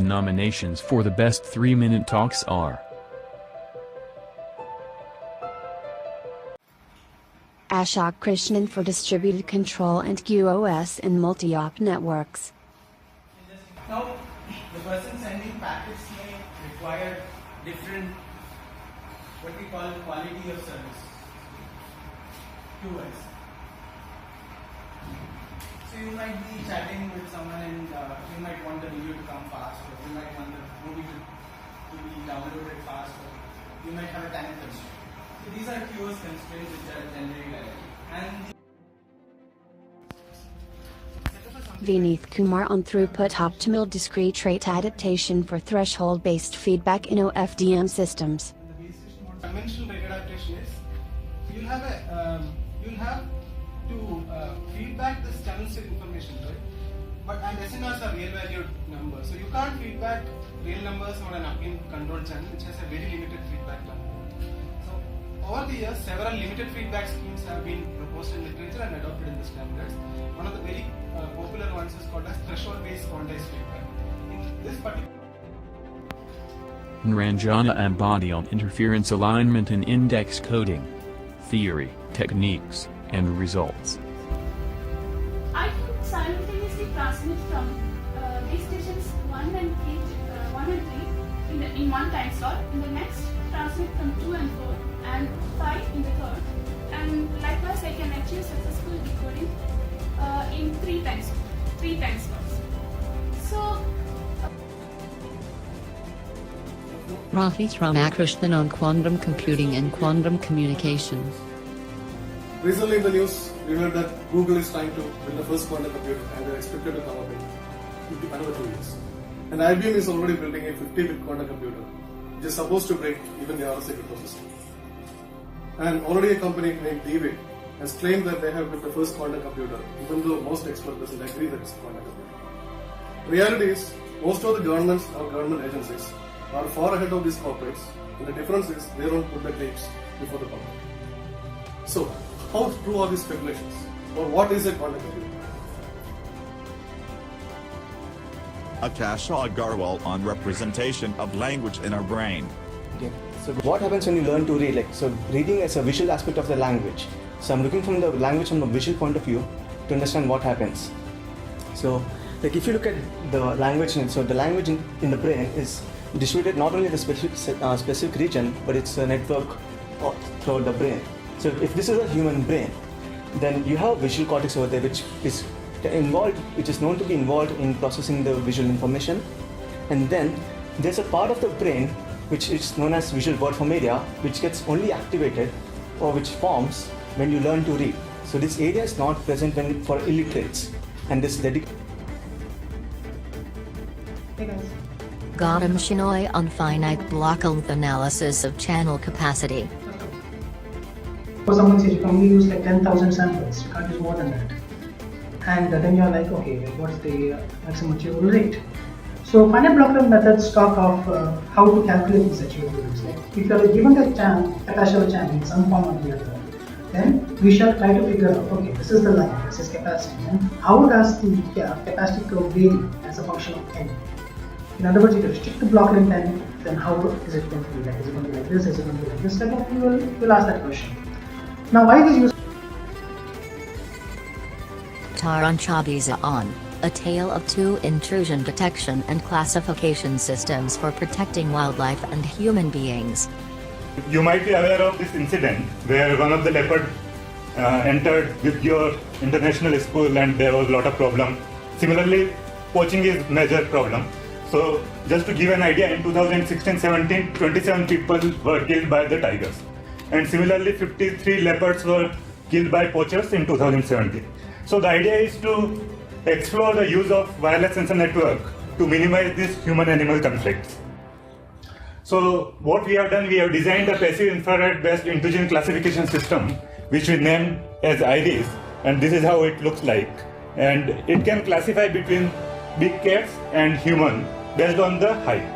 The nominations for the best 3-minute talks are Ashok Krishnan for distributed control and QoS in multi-op networks. Now, the person sending packets may require different, what we call quality of service, QoS. So you might be chatting with someone and you might want the video to come fast, or you might want the movie to be downloaded fast, or you might have a time constraint. So these are QoS constraints which are generally valid. And Vineeth Kumar on throughput optimal discrete rate adaptation for threshold-based feedback in OFDM systems. the base station model conventional rate adaptation is you'll have to feedback this channel state information, right? But and SNRs are real valued numbers, so you can't feedback real numbers on an upin control channel which has a very limited feedback level. So over the years, several limited feedback schemes have been proposed in literature and adopted in the standards. One of the very popular ones is called as threshold-based quantized feedback. In this particular Ranjana Ambani on interference alignment and index coding. Theory, techniques, and results. I can simultaneously transmit from base stations 1 and 3 in one time slot. In the next, transmit from 2 and 4 and 5 in the third. And likewise, I can achieve successful decoding in 3 time slots. So, Rahit Ramakrishnan on quantum computing and quantum communication. Recently in the news, we heard that Google is trying to build the first quantum computer and they're expected to come up in another 2 years. And IBM is already building a 50-bit quantum computer, which is supposed to break even the RSA ecosystem. And already a company named DeWitt has claimed that they have built the first quantum computer, even though most experts doesn't agree that it's a quantum computer. Reality is, most of the governments or government agencies are far ahead of these corporates, and the difference is they don't put the claims before the public. So, how true are these speculations? Or what is a quantum computer? Akasha Agarwal on representation of language in our brain. Okay. So what happens when you learn to read? So reading is a visual aspect of the language. So I'm looking from the language from a visual point of view to understand what happens. So if you look at the language, so the language in the brain is distributed not only in the specific region, but it's a network throughout the brain. So if this is a human brain, then you have visual cortex over there, which is known to be involved in processing the visual information. And then there's a part of the brain which is known as visual word form area, which gets only activated or which forms when you learn to read. So this area is not present for illiterates, and this dedicated. Gautam Shenoy on finite block length analysis of channel capacity. For someone says you can only use like 10,000 samples, you can't use more than that. And then you're like, okay, what's the maximum achievable rate? So finite block length methods talk of how to calculate this achievable rates. Like if you are given the capacity of a channel in some form or the other, then we shall try to figure out, okay, this is the line, this is capacity, and how does the capacity curve vary as a function of n? In other words, if you restrict the block length n, then how is it going to be like? Is it going to be like this? Is it going to be like this? Then you will ask that question. Now, why is used? Taran Chabiza on A Tale of Two Intrusion Detection and Classification Systems for Protecting Wildlife and Human Beings. You might be aware of this incident where one of the leopard entered with your international school and there was a lot of problem. Similarly, poaching is major problem. So just to give an idea, in 2016-17, 27 people were killed by the tigers. And similarly, 53 leopards were killed by poachers in 2017. So the idea is to explore the use of wireless sensor network to minimize these human-animal conflicts. So what we have done, we have designed a passive infrared-based intrusion classification system, which we named as IRIS, and this is how it looks like. And it can classify between big cats and human based on the height.